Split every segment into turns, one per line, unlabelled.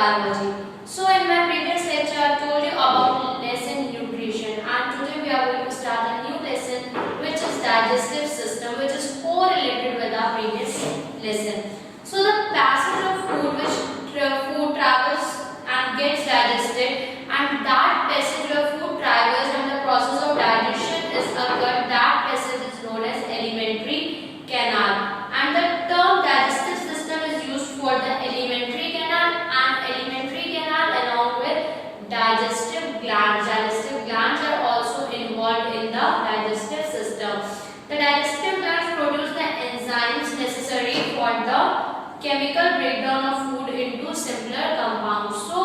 biology. So in my previous lecture I told you about lesson nutrition, and today we are going to start a new lesson which is digestive system, which is correlated with our previous lesson. So the passage of food which food travels and gets digested, and that passage where food travels and the process of digestion is occurred, that passage is known as alimentary canal. And the term digestive system is used for the alimentary canal, and alimentary canal along with digestive glands. Digestive glands are also involved in the digestive system. The digestive glands produce the enzymes necessary for the chemical breakdown of food into simpler compounds. So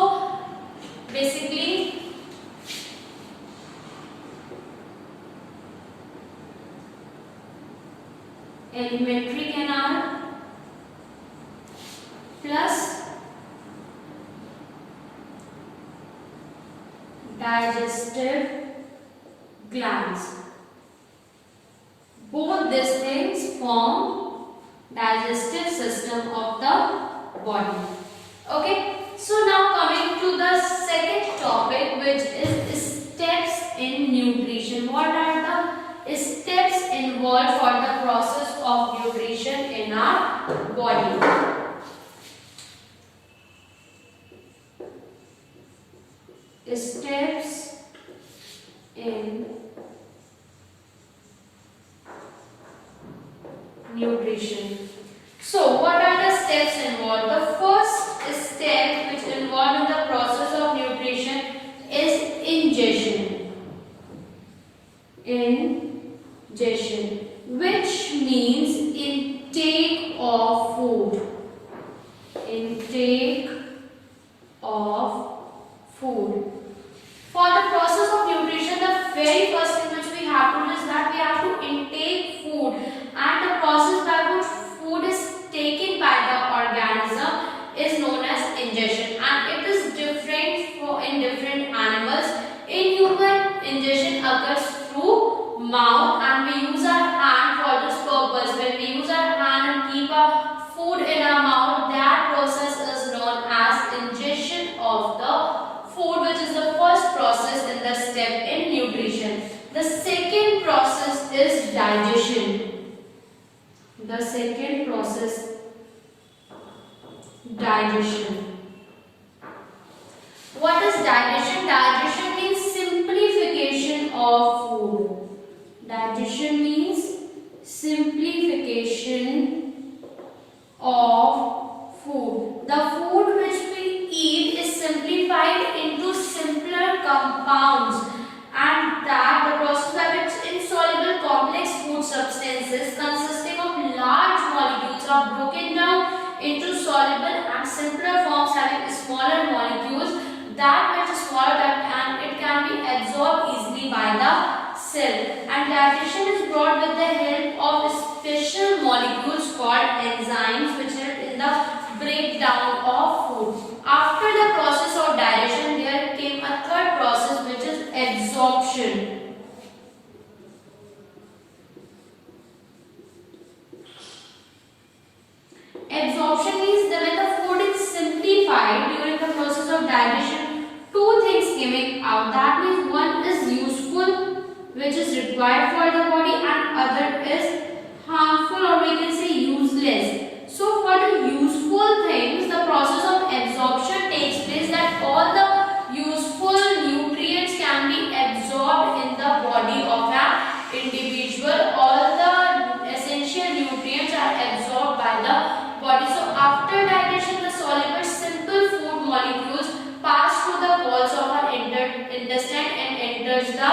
basically alimentary canal plus digestive glands, both these things form digestive system of the body. Okay, so now coming to the second topic, which is steps in nutrition. What are the steps involved for the process of nutrition in our body? Steps in nutrition. So what are the steps involved? The first step which involved in the process of nutrition is ingestion. Ingestion, which means intake of food. Intake of food. For the process of nutrition, the very first thing which we have to do is that we have to intake food, and the process by which food is taken by the organism is known as ingestion, and it is different in different animals. In human, ingestion occurs through mouth, and we use our hand for this purpose. When we use our hand and keep our food in our mouth, that process is known as ingestion of the food, which is the first process in the step in nutrition. The second process is digestion. The second process, digestion. What is digestion? Digestion means simplification of food. Digestion means simplification of food. The food which we eat is simplified into simpler compounds, and that the process by which insoluble complex food substances consisting of large molecules are broken down into soluble and simpler forms having smaller molecules, that which is smaller and it can be absorbed easily by the cell. And digestion is brought with the help of special molecules called enzymes, which help in the breakdown of food. After the process of digestion, there came a third process, which is absorption. Absorption means that when the food is simplified during the process of digestion, two things coming out. That means one is useful, which is required for the body, and other is harmful, or we can say useless. So for the useful things, the process of absorption takes place, that all the useful nutrients can be absorbed in the body of an individual. All the essential nutrients are absorbed by the body. So after digestion, the soluble simple food molecules pass through the walls of our intestine and enters the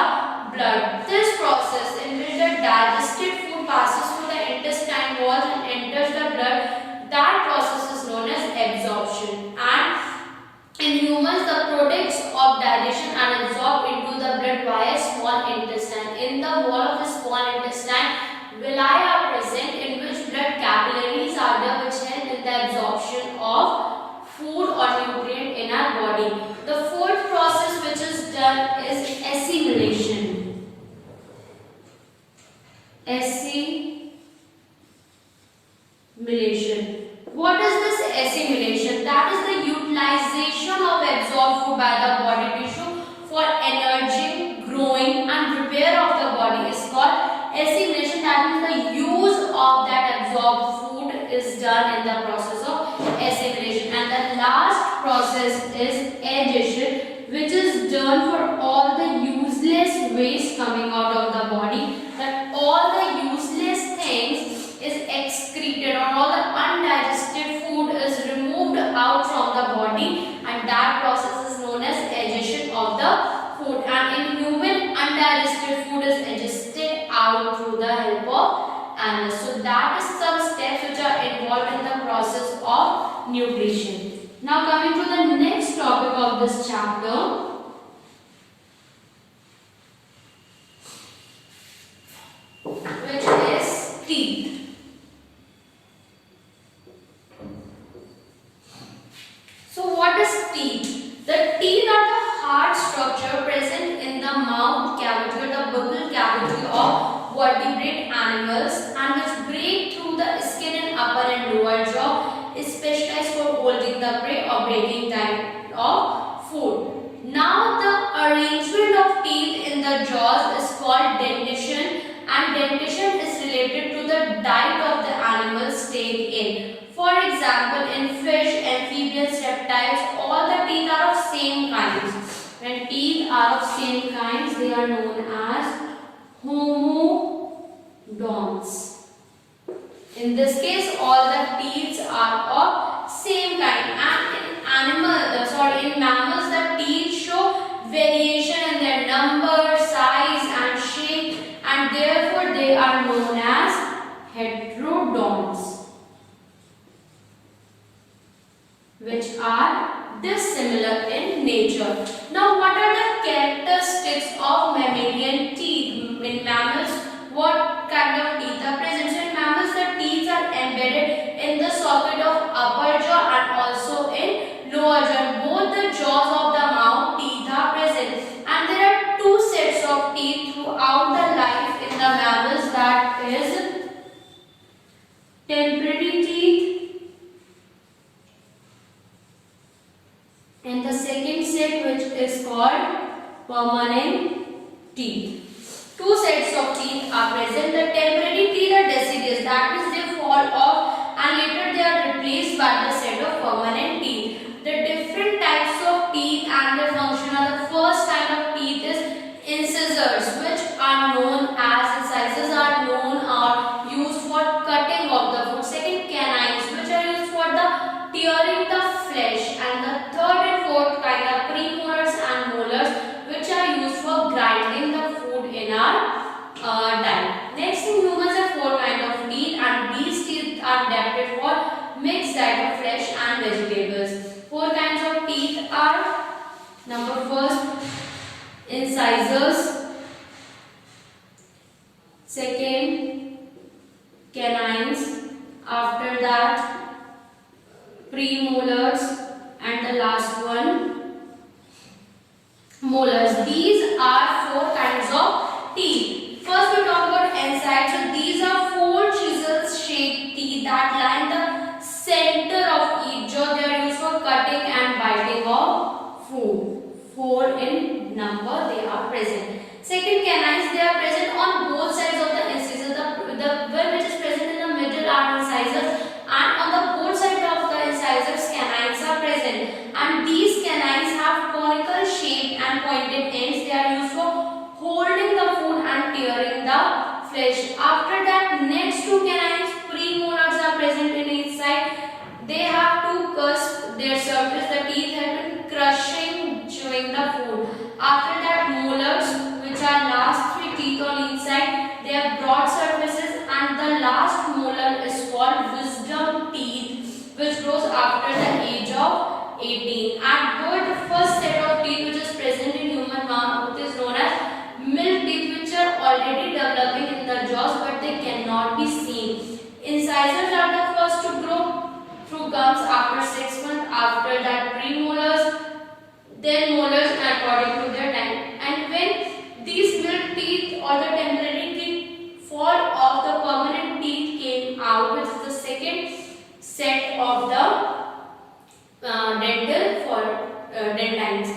blood. This process in which the digested food passes through the intestine walls and enters the blood, that process is known as absorption. And in humans, the products of digestion are absorbed into the blood via small intestine. In the wall of the small intestine, villi are present, in which blood capillaries are there, which help in the absorption of food or nutrient in our body. The fourth process which is done is assimilation. Assimilation. What is this assimilation? That is the utilization by the body tissue for energy, growing and repair of the body is called assimilation. That means the use of that absorbed food is done in the process of assimilation. And the last process is digestion, which is done for all the useless waste coming out of the body. That all the useless things is excreted, or all the undigested food is removed out from the body, and that process is known as digestion of the food. And in human, undigested food is digested out through the help of animals. So that is some steps which are involved in the process of nutrition. Now coming to the next topic of this chapter, which is teeth. So what is teeth? The teeth are the hard structure present in the mouth cavity or the buccal cavity of vertebrate animals, and which break through the skin in upper and lower jaw, is specialized for holding the prey or breaking type of food. Now the arrangement of teeth in the jaws is called dentition, and dentition is related to the diet of the animals take in. For example, in fish, amphibians, reptiles, all the teeth are of same kinds. When teeth are of same kinds, they are known as homodonts. In this case, all the teeth are of same kind. And in mammals, the teeth show variation in their number, size, and shape, and therefore they are known as heterodonts, which are dissimilar in nature. Now, what are the characteristics of mammalian teeth? In mammals, what kind of teeth are present? So in mammals, the teeth are embedded in the socket of upper jaw and also in lower jaw. Both the jaws of the mouth teeth are present, and there are two sets of teeth throughout the life in the mammals, that is temporary teeth and the second set, which is called permanent teeth. Two sets of teeth are present. The temporary teeth are deciduous, that means they fall off and later they are replaced by the set of permanent teeth. The different types of teeth and their function are: the first kind of teeth is incisors, which are known as incisors are used for cutting of the food. Second, canines, which are used for the tearing the flesh, and the third and fourth kind are premolars and molars, which are used for grinding the food in our diet. Next, in humans are four kinds of teeth, and these teeth are adapted for mixed diet of flesh and vegetables. Four kinds of teeth are: number first, incisors, second, canines, after that premolars, and the last one, molars. These are four kinds of teeth. First we talk about incisors. So these are four chisel-shaped teeth that line the center of each jaw. They are used for cutting and biting of food. Four in number they are present. Second, canines, they are present on both sides of the incisors. The one which is present in the middle are incisors, and on the both sides of the incisors canines are present, and these canines have conical shape and pointed ends. They are used for holding the food and tearing the flesh. After that, next two canines, premolars, are present in each side. They have to cusp their surface. The teeth help in crushing, chewing the food. After that, molars, which are last three teeth on each side, they have broad surfaces, and the last molar is called wisdom teeth, which grows after the age of 18. And both the first set of teeth which is present in human mouth is known as milk teeth, which are already developing in the jaws but they cannot be seen. Incisors are the first to grow through gums after 6 months. After that, premolars, then molars according to their time. And when these milk teeth or the temporary teeth fall off, the permanent teeth came out, which is the second set of the dental for dentines.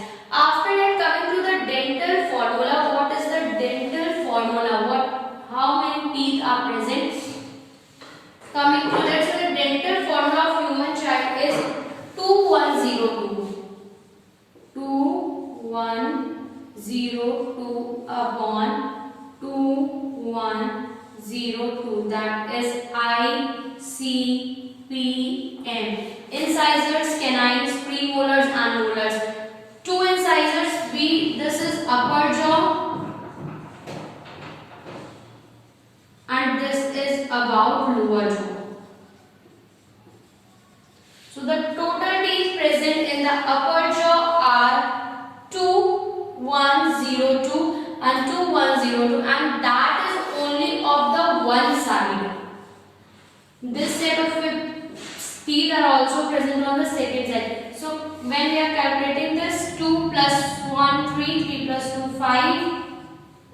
ICPM. Incisors, canines, premolars and molars. Two incisors, this is upper jaw and this is about lower jaw. So the total teeth present in the upper jaw are 2102 and 2102, and that is only of the one side. This set of teeth are also present on the second side. So when we are calculating this, 2 plus 1 3, 3 plus 2 5,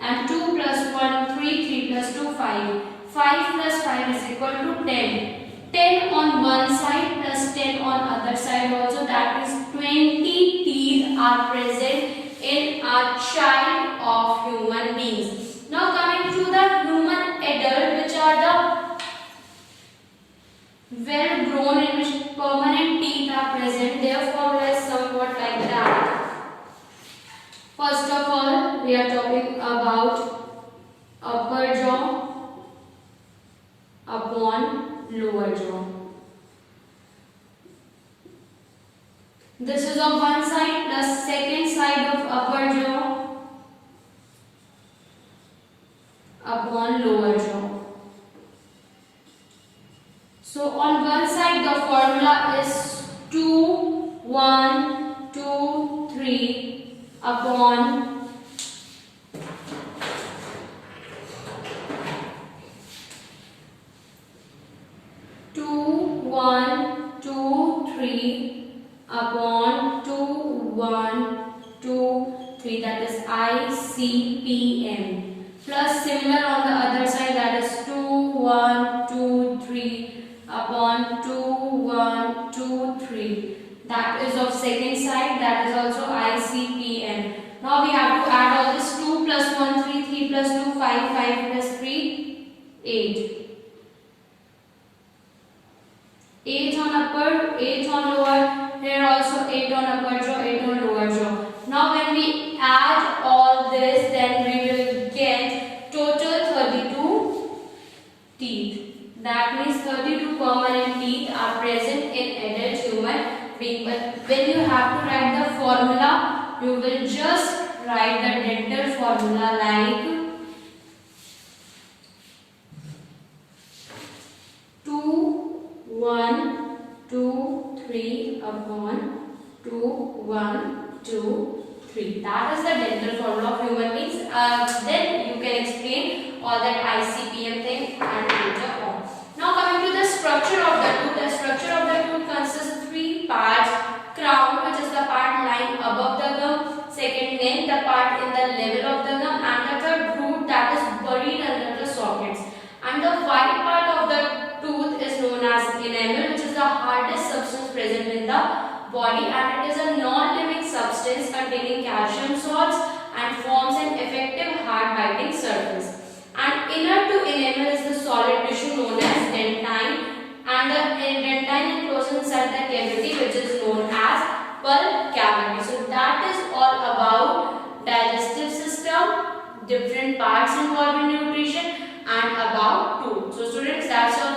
and 2 plus 1 3, 3 plus 2 5. 5 plus 5 is equal to 10. 10 on one side plus 10 on other side also, that is 20 teeth are present in a child of human beings. Now coming to the human adult, which are the well grown in which permanent teeth are present. Their formula is somewhat like that. First of all, we are talking about upper jaw upon lower jaw. This is of one side plus second side of upper jaw upon lower jaw. So on one side the formula is 2 1 2 3 upon 2 1 2 3 upon 2 1 2 3, that is ICPM, plus similar on the other side, that is 2 1 2 3 upon 2 1 2 3, that is of second side, that is also ICPM. Now we have to add all this. 2 plus 1 3, 3 plus 2 5, 5 plus 3 8. 8 on upper, 8 on lower, here also 8 on upper jaw, 8 on lower jaw. Now when we add all this, then we will get total 32 teeth. That means 32 permanent teeth are present in adult human being. But when you have to write the formula, you will just write the dental formula like 2 1 2 3 upon 2 1 2 3. That is the dental formula of human beings. Then you can explain all that ICPM thing and later on. Now coming to the structure of the tooth. The structure of the tooth consists of three parts: crown, which is the part lying above the gum; second, nail, the part in the level of the gum; and the third, root, that is buried under the sockets. And the white part of the tooth is known as enamel, which is the hardest substance present in the body, and it is a non-living substance containing calcium salts and forms an effective hard biting surface. And inner to enamel is the solid tissue known as dentine, and the dentine encloses inside the cavity, which is known as pulp cavity. So that is all about digestive system, different parts involved in nutrition, and about tooth. So students, that's all